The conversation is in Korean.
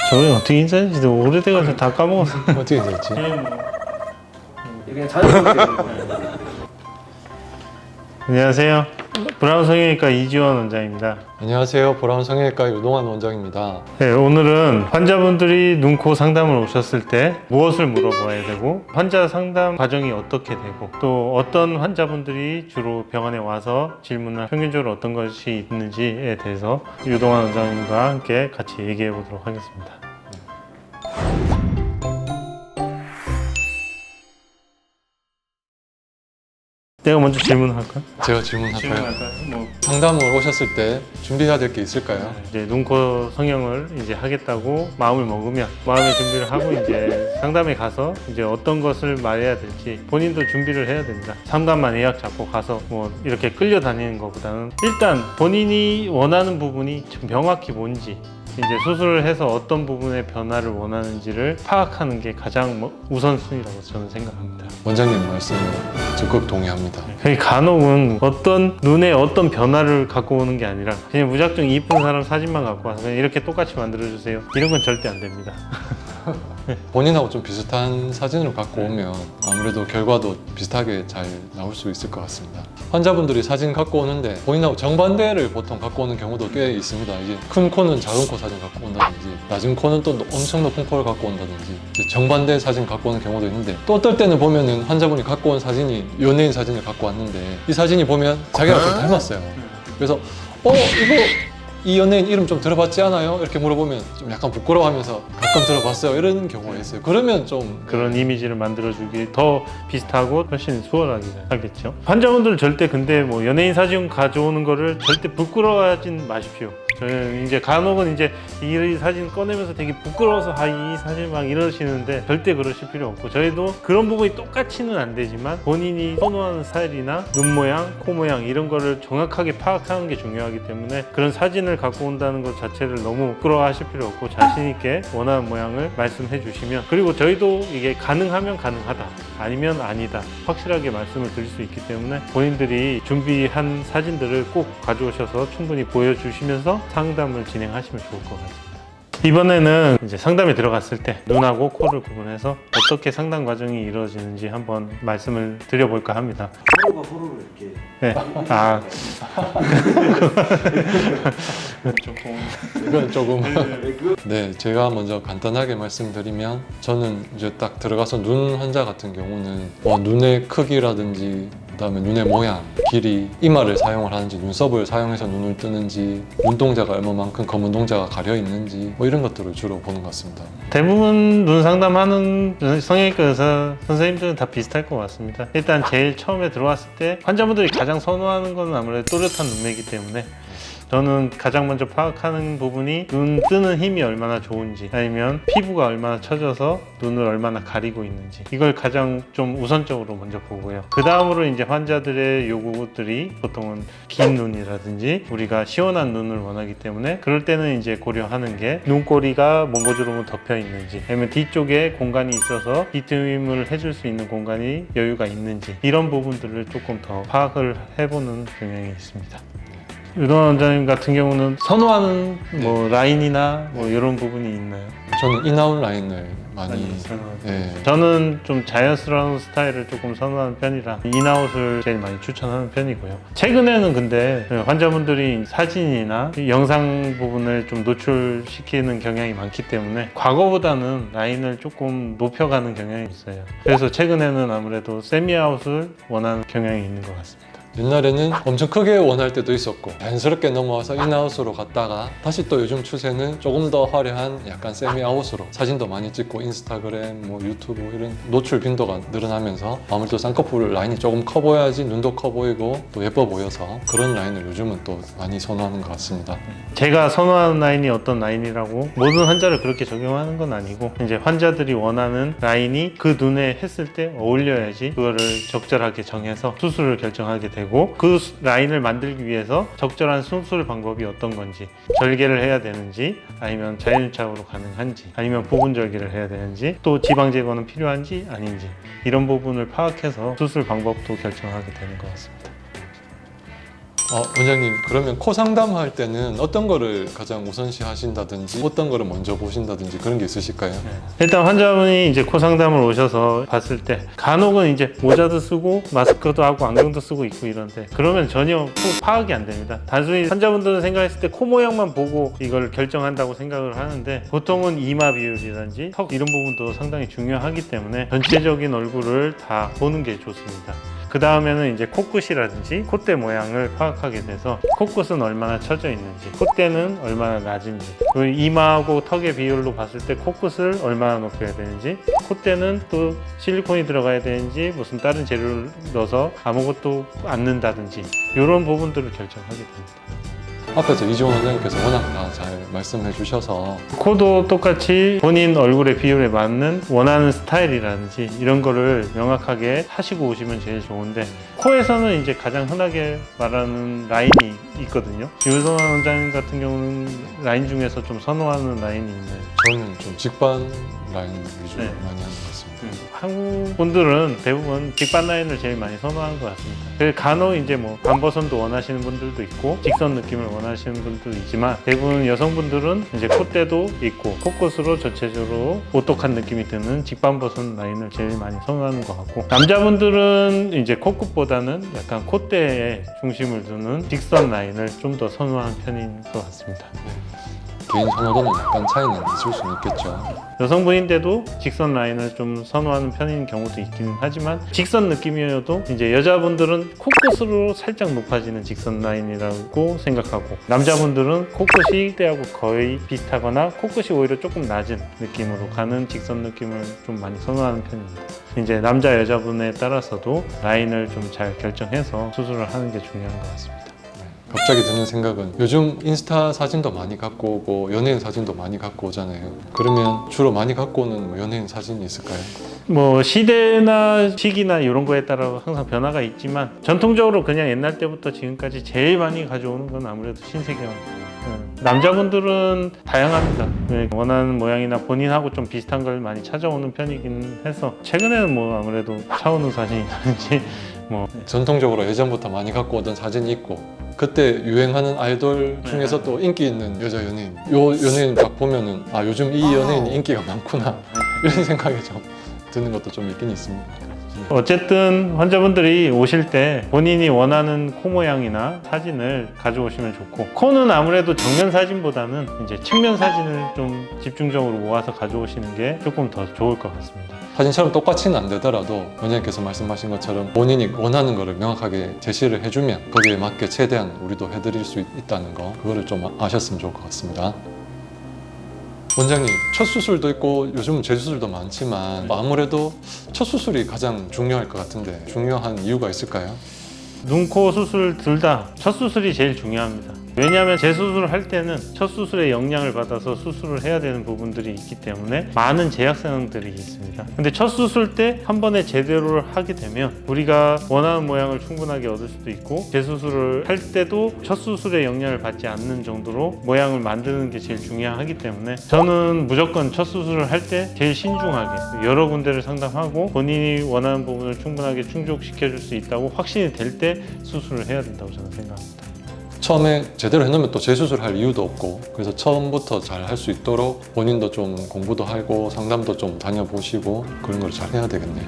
저희 어떻게 인사했는지도 오래돼가지고 다 까먹었어. 어떻게 됐지? 그냥 자연스럽게 되는 거예요. 안녕하세요. 브라운 성형외과 이지원 원장입니다. 안녕하세요. 보람 성형외과 유동환 원장입니다. 네, 오늘은 환자분들이 눈, 코 상담을 오셨을 때 무엇을 물어봐야 되고 환자 상담 과정이 어떻게 되고 또 어떤 환자분들이 주로 병원에 와서 질문을 평균적으로 어떤 것이 있는지에 대해서 유동환 원장님과 함께 같이 얘기해 보도록 하겠습니다. 내가 먼저 질문할까요? 제가 질문할까요? 뭐 상담을 오셨을 때 준비해야 될 게 있을까요? 이제 눈, 코 성형을 이제 하겠다고 마음을 먹으면 마음의 준비를 하고 이제 상담에 가서 이제 어떤 것을 말해야 될지 본인도 준비를 해야 됩니다. 상담만 예약 잡고 가서 뭐 이렇게 끌려다니는 것보다는 일단 본인이 원하는 부분이 명확히 뭔지 이제 수술을 해서 어떤 부분의 변화를 원하는지를 파악하는 게 가장 우선순위라고 저는 생각합니다. 원장님 말씀에 적극 동의합니다. 간혹은 어떤 눈에 어떤 변화를 갖고 오는 게 아니라 그냥 무작정 이쁜 사람 사진만 갖고 와서 그냥 이렇게 똑같이 만들어주세요. 이런 건 절대 안 됩니다. 본인하고 좀 비슷한 사진을 갖고 오면 아무래도 결과도 비슷하게 잘 나올 수 있을 것 같습니다. 환자분들이 사진 갖고 오는데 본인하고 정반대를 보통 갖고 오는 경우도 꽤 있습니다. 이제 큰 코는 작은 코 사진 갖고 온다든지 낮은 코는 또 엄청 높은 코를 갖고 온다든지 정반대 사진 갖고 오는 경우도 있는데 또 어떨 때는 보면은 환자분이 갖고 온 사진이 연예인 사진을 갖고 왔는데 이 사진이 보면 자기랑 좀 닮았어요. 그래서 이거 이 연예인 이름 좀 들어봤지 않아요? 이렇게 물어보면 좀 약간 부끄러워하면서 가끔 들어봤어요 이런 경우가 있어요. 그러면 좀 그런 이미지를 만들어주기 더 비슷하고 훨씬 수월하게 하겠죠. 환자분들 절대 근데 뭐 연예인 사진 가져오는 거를 절대 부끄러워하진 마십시오. 저는 이제 간혹은 이제 이 사진 꺼내면서 되게 부끄러워서 이 사진 막 이러시는데 절대 그러실 필요 없고 저희도 그런 부분이 똑같이는 안 되지만 본인이 선호하는 스타일이나 눈 모양, 코 모양 이런 거를 정확하게 파악하는 게 중요하기 때문에 그런 사진을 갖고 온다는 것 자체를 너무 부끄러워하실 필요 없고 자신 있게 원하는 모양을 말씀해 주시면 그리고 저희도 이게 가능하면 가능하다 아니면 아니다 확실하게 말씀을 드릴 수 있기 때문에 본인들이 준비한 사진들을 꼭 가져오셔서 충분히 보여주시면서 상담을 진행하시면 좋을 것 같습니다. 이번에는 이제 상담에 들어갔을 때 눈하고 코를 구분해서 어떻게 상담 과정이 이루어지는지 한번 말씀을 드려볼까 합니다. 서로가 서로를 이렇게 네. 이건 조금 네, 제가 먼저 간단하게 말씀드리면 저는 이제 딱 들어가서 눈 환자 같은 경우는 눈의 크기라든지 그다음에 눈의 모양, 길이, 이마를 사용을 하는지 눈썹을 사용해서 눈을 뜨는지 눈동자가 얼마만큼 검은 동자가 가려 있는지 뭐 이런 것들을 주로 보는 것 같습니다. 대부분 눈 상담하는 성형외과 의사 선생님들은 다 비슷할 것 같습니다. 일단 제일 처음에 들어왔을 때 환자분들이 가장 선호하는 건 아무래도 또렷한 눈매이기 때문에 저는 가장 먼저 파악하는 부분이 눈 뜨는 힘이 얼마나 좋은지 아니면 피부가 얼마나 처져서 눈을 얼마나 가리고 있는지 이걸 가장 좀 우선적으로 먼저 보고요. 그 다음으로 이제 환자들의 요구들이 보통은 긴 눈이라든지 우리가 시원한 눈을 원하기 때문에 그럴 때는 이제 고려하는 게 눈꼬리가 몽고주름으로 덮여 있는지 아니면 뒤쪽에 공간이 있어서 비트림을 해줄 수 있는 공간이 여유가 있는지 이런 부분들을 조금 더 파악을 해보는 경향이 있습니다. 유동환 원장님 같은 경우는 선호하는 뭐 라인이나 뭐 이런 부분이 있나요? 저는 인아웃 라인을 많이 네. 저는 좀 자연스러운 스타일을 조금 선호하는 편이라 인아웃을 제일 많이 추천하는 편이고요. 최근에는 근데 환자분들이 사진이나 영상 부분을 좀 노출시키는 경향이 많기 때문에 과거보다는 라인을 조금 높여가는 경향이 있어요. 그래서 최근에는 아무래도 세미아웃을 원하는 경향이 있는 것 같습니다. 옛날에는 엄청 크게 원할 때도 있었고 자연스럽게 넘어와서 인아웃으로 갔다가 다시 또 요즘 추세는 조금 더 화려한 약간 세미아웃으로 사진도 많이 찍고 인스타그램, 뭐 유튜브 이런 노출 빈도가 늘어나면서 아무래도 쌍꺼풀 라인이 조금 커 보여야지 눈도 커 보이고 또 예뻐 보여서 그런 라인을 요즘은 또 많이 선호하는 것 같습니다. 제가 선호하는 라인이 어떤 라인이라고 모든 환자를 그렇게 적용하는 건 아니고 이제 환자들이 원하는 라인이 그 눈에 했을 때 어울려야지 그거를 적절하게 정해서 수술을 결정하게 되고 그 라인을 만들기 위해서 적절한 수술 방법이 어떤 건지 절개를 해야 되는지 아니면 자연유착으로 가능한지 아니면 부분 절개를 해야 되는지 또 지방 제거는 필요한지 아닌지 이런 부분을 파악해서 수술 방법도 결정하게 되는 것 같습니다. 원장님, 그러면 코 상담할 때는 어떤 거를 가장 우선시 하신다든지 어떤 거를 먼저 보신다든지 그런 게 있으실까요? 일단 환자분이 이제 코 상담을 오셔서 봤을 때 간혹은 이제 모자도 쓰고 마스크도 하고 안경도 쓰고 있고 이런데 그러면 전혀 코 파악이 안 됩니다. 단순히 환자분들은 생각했을 때 코 모양만 보고 이걸 결정한다고 생각을 하는데 보통은 이마 비율이라든지 턱 이런 부분도 상당히 중요하기 때문에 전체적인 얼굴을 다 보는 게 좋습니다. 그 다음에는 이제 코끝이라든지 콧대 모양을 파악하게 돼서 코끝은 얼마나 처져 있는지, 콧대는 얼마나 낮은지, 그리고 이마하고 턱의 비율로 봤을 때 코끝을 얼마나 높여야 되는지, 콧대는 또 실리콘이 들어가야 되는지 무슨 다른 재료를 넣어서 아무것도 안 넣는다든지 이런 부분들을 결정하게 됩니다. 앞에서 이지원 원장님께서 워낙 다 잘 말씀해 주셔서 코도 똑같이 본인 얼굴의 비율에 맞는 원하는 스타일이라든지 이런 거를 명확하게 하시고 오시면 제일 좋은데 코에서는 이제 가장 흔하게 말하는 라인이 있거든요. 유성환 원장님 같은 경우는 라인 중에서 좀 선호하는 라인이 있나요? 저는 좀 직반 라인 위주로 네. 많이 하는 것 같습니다. 한국 분들은 대부분 직반 라인을 제일 많이 선호하는 것 같습니다. 그래서 간혹 이제 뭐 반버선도 원하시는 분들도 있고 직선 느낌을 원하시는 분들도 있지만 대부분 여성분들은 이제 콧대도 있고 코끝으로 전체적으로 오똑한 느낌이 드는 직반버선 라인을 제일 많이 선호하는 것 같고 남자분들은 이제 코끝보다는 약간 콧대에 중심을 두는 직선 라인을 좀 더 선호하는 편인 것 같습니다. 개인 선호도는 약간 차이는 있을 수는 있겠죠. 여성분인데도 직선 라인을 좀 선호하는 편인 경우도 있긴 하지만 직선 느낌이어도 이제 여자분들은 코끝으로 살짝 높아지는 직선 라인이라고 생각하고 남자분들은 코끝이 때하고 거의 비슷하거나 코끝이 오히려 조금 낮은 느낌으로 가는 직선 느낌을 좀 많이 선호하는 편입니다. 이제 남자 여자분에 따라서도 라인을 좀 잘 결정해서 수술을 하는 게 중요한 것 같습니다. 갑자기 드는 생각은 요즘 인스타 사진도 많이 갖고 오고 연예인 사진도 많이 갖고 오잖아요. 그러면 주로 많이 갖고 오는 뭐 연예인 사진이 있을까요? 뭐 시대나 시기나 이런 거에 따라 항상 변화가 있지만 전통적으로 그냥 옛날 때부터 지금까지 제일 많이 가져오는 건 아무래도 신세경. 남자분들은 다양합니다. 원하는 모양이나 본인하고 좀 비슷한 걸 많이 찾아오는 편이긴 해서 최근에는 뭐 아무래도 차은우 사진이라든지 뭐 전통적으로 예전부터 많이 갖고 오던 사진이 있고 그때 유행하는 아이돌 중에서 또 인기 있는 여자 연예인 요 연예인 딱 보면은 아 요즘 이 연예인이 인기가 많구나 이런 생각이 좀 드는 것도 좀 있긴 있습니다. 어쨌든 환자분들이 오실 때 본인이 원하는 코 모양이나 사진을 가져오시면 좋고 코는 아무래도 정면 사진보다는 이제 측면 사진을 좀 집중적으로 모아서 가져오시는 게 조금 더 좋을 것 같습니다. 사진처럼 똑같이는 안 되더라도 원장님께서 말씀하신 것처럼 본인이 원하는 거를 명확하게 제시를 해주면 거기에 맞게 최대한 우리도 해드릴 수 있다는 거 그거를 좀 아셨으면 좋을 것 같습니다. 원장님, 첫 수술도 있고 요즘은 재수술도 많지만 아무래도 첫 수술이 가장 중요할 것 같은데 중요한 이유가 있을까요? 눈, 코 수술 둘 다 첫 수술이 제일 중요합니다. 왜냐하면 재수술을 할 때는 첫 수술의 영향을 받아서 수술을 해야 되는 부분들이 있기 때문에 많은 제약사항들이 있습니다. 근데 첫 수술 때 한 번에 제대로를 하게 되면 우리가 원하는 모양을 충분하게 얻을 수도 있고 재수술을 할 때도 첫 수술의 영향을 받지 않는 정도로 모양을 만드는 게 제일 중요하기 때문에 저는 무조건 첫 수술을 할 때 제일 신중하게 여러 군데를 상담하고 본인이 원하는 부분을 충분하게 충족시켜 줄 수 있다고 확신이 될 때 수술을 해야 된다고 저는 생각합니다. 처음에 제대로 해놓으면 또 재수술할 이유도 없고 그래서 처음부터 잘 할 수 있도록 본인도 좀 공부도 하고 상담도 좀 다녀보시고 그런 걸 잘 해야 되겠네요.